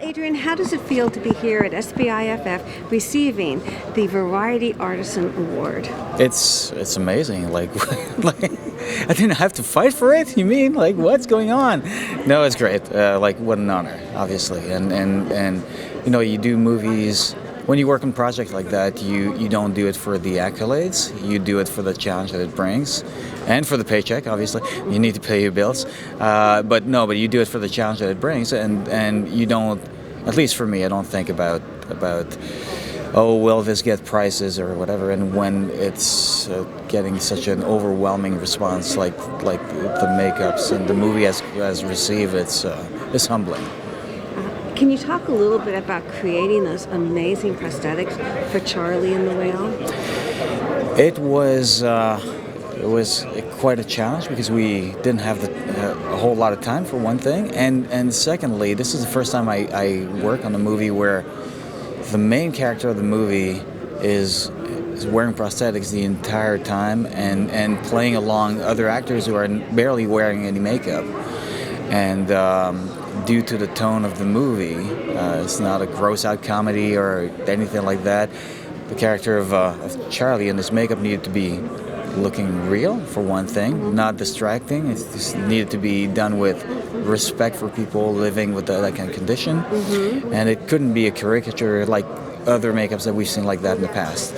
Adrien, how does it feel to be here at SBIFF receiving the Variety Artisan Award? It's amazing. Like I didn't have to fight for it. You mean like what's going on? No, it's great. What an honor, obviously. And you do movies. When you work on projects like that, you don't do it for the accolades. You do it for the challenge that it brings, and for the paycheck. Obviously, you need to pay your bills. But you do it for the challenge that it brings, and you don't. At least for me, I don't think about oh, will this get prizes or whatever. And when it's getting such an overwhelming response, like the makeups and the movie has received, it's humbling. Can you talk a little bit about creating those amazing prosthetics for Charlie and the Whale? It was quite a challenge because we didn't have a whole lot of time, for one thing, and secondly, this is the first time I work on a movie where the main character of the movie is wearing prosthetics the entire time and playing along other actors who are barely wearing any makeup. And due to the tone of the movie, it's not a gross-out comedy or anything like that. The character of Charlie and his makeup needed to be looking real, for one thing, not distracting. It just needed to be done with respect for people living with that kind of condition. And it couldn't be a caricature like other makeups that we've seen like that in the past.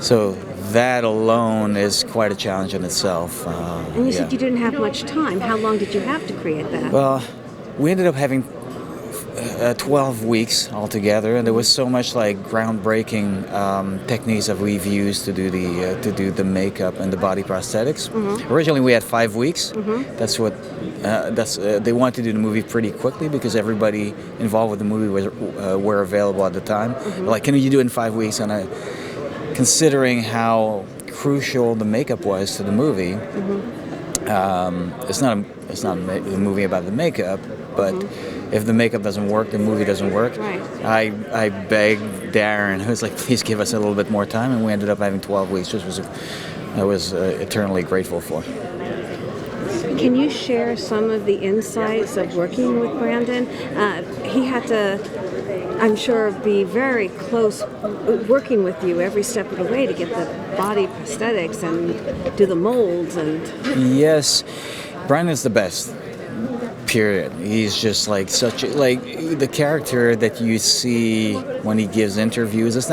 So that alone is quite a challenge in itself. And you said you didn't have much time. How long did you have to create that? Well, we ended up having 12 weeks altogether, and there was so much like groundbreaking techniques that we've used to do the makeup and the body prosthetics. Originally, we had 5 weeks. That's what they wanted to do the movie pretty quickly because everybody involved with the movie were available at the time. Like, can you do it in 5 weeks? And considering how crucial the makeup was to the movie, it's not a movie about the makeup, but if the makeup doesn't work, the movie doesn't work. Right. I begged Darren, who was like, please give us a little bit more time, and we ended up having 12 weeks, which I was eternally grateful for. Can you share some of the insights of working with Brandon? He had to, I'm sure, be very close working with you every step of the way to get the body prosthetics and do the molds and... Yes, Brandon's the best. Period. He's just like the character that you see when he gives interviews. It's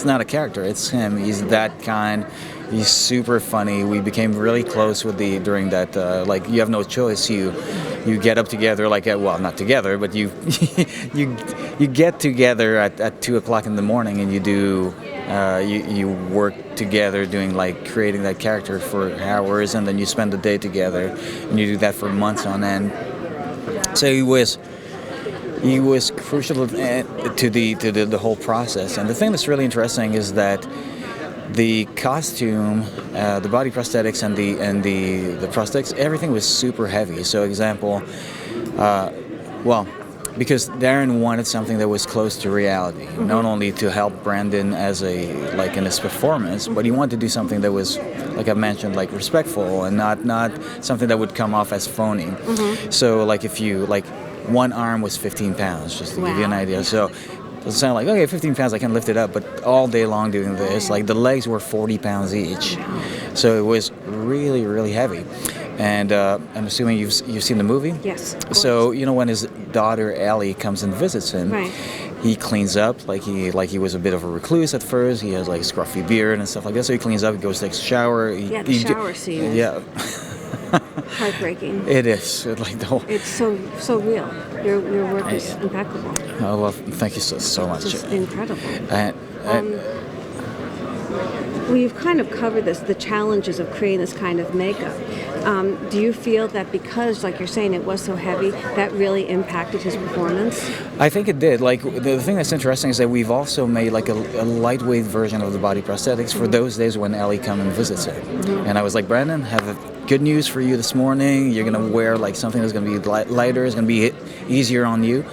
not a character. It's him. He's that kind. He's super funny. We became really close during that. You have no choice. You get up together not together, but you you get together at 2:00 in the morning and you do. You work together doing creating that character for hours, and then you spend the day together, and you do that for months on end. So he was crucial to the whole process. And the thing that's really interesting is that the costume, the body prosthetics, and the prosthetics, everything was super heavy. So, example, because Darren wanted something that was close to reality, not only to help Brandon in his performance, but he wanted to do something that was, like I mentioned, respectful and not something that would come off as phony. So if you one arm was 15 pounds, just to give you an idea. So it sounded like, okay, 15 pounds, I can lift it up, but all day long doing this, the legs were 40 pounds each. So it was really, really heavy. And I'm assuming you've seen the movie? Yes. So when his daughter Ellie comes and visits him, he cleans up like he was a bit of a recluse at first. He has scruffy beard and stuff like that. So he cleans up, he goes takes a shower. The shower scene. Yeah. Heartbreaking. It is the whole. It's so real. Your work is impeccable. Oh well, thank you so much. It's just incredible. We've kind of covered the challenges of creating this kind of makeup. Do you feel that because, like you're saying, it was so heavy, that really impacted his performance? I think it did. The thing that's interesting is that we've also made a lightweight version of the body prosthetics for those days when Ellie comes and visits her. And I was like, Brandon, good news for you this morning. You're going to wear something that's going to be lighter, it's going to be easier on you.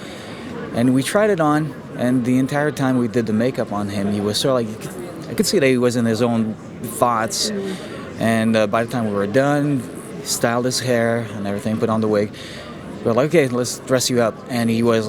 And we tried it on, and the entire time we did the makeup on him, he was sort of I could see that he was in his own thoughts. And by the time we were done, styled his hair and everything, put on the wig, we were like, okay, let's dress you up. And he was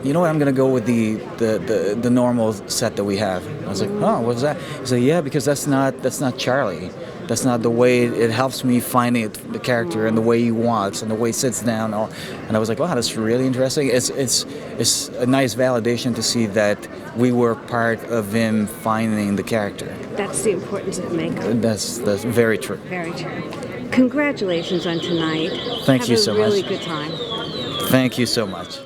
you know what, I'm going to go with the normal set that we have. I was like, oh, what's that? He said, yeah, because that's not Charlie. That's not the way it helps me finding the character and the way he walks and the way he sits down. And I was like, wow, that's really interesting. It's a nice validation to see that we were part of him finding the character. That's the importance of makeup. That's very true. Very true. Congratulations on tonight. Thank you so much. Have a really good time. Thank you so much.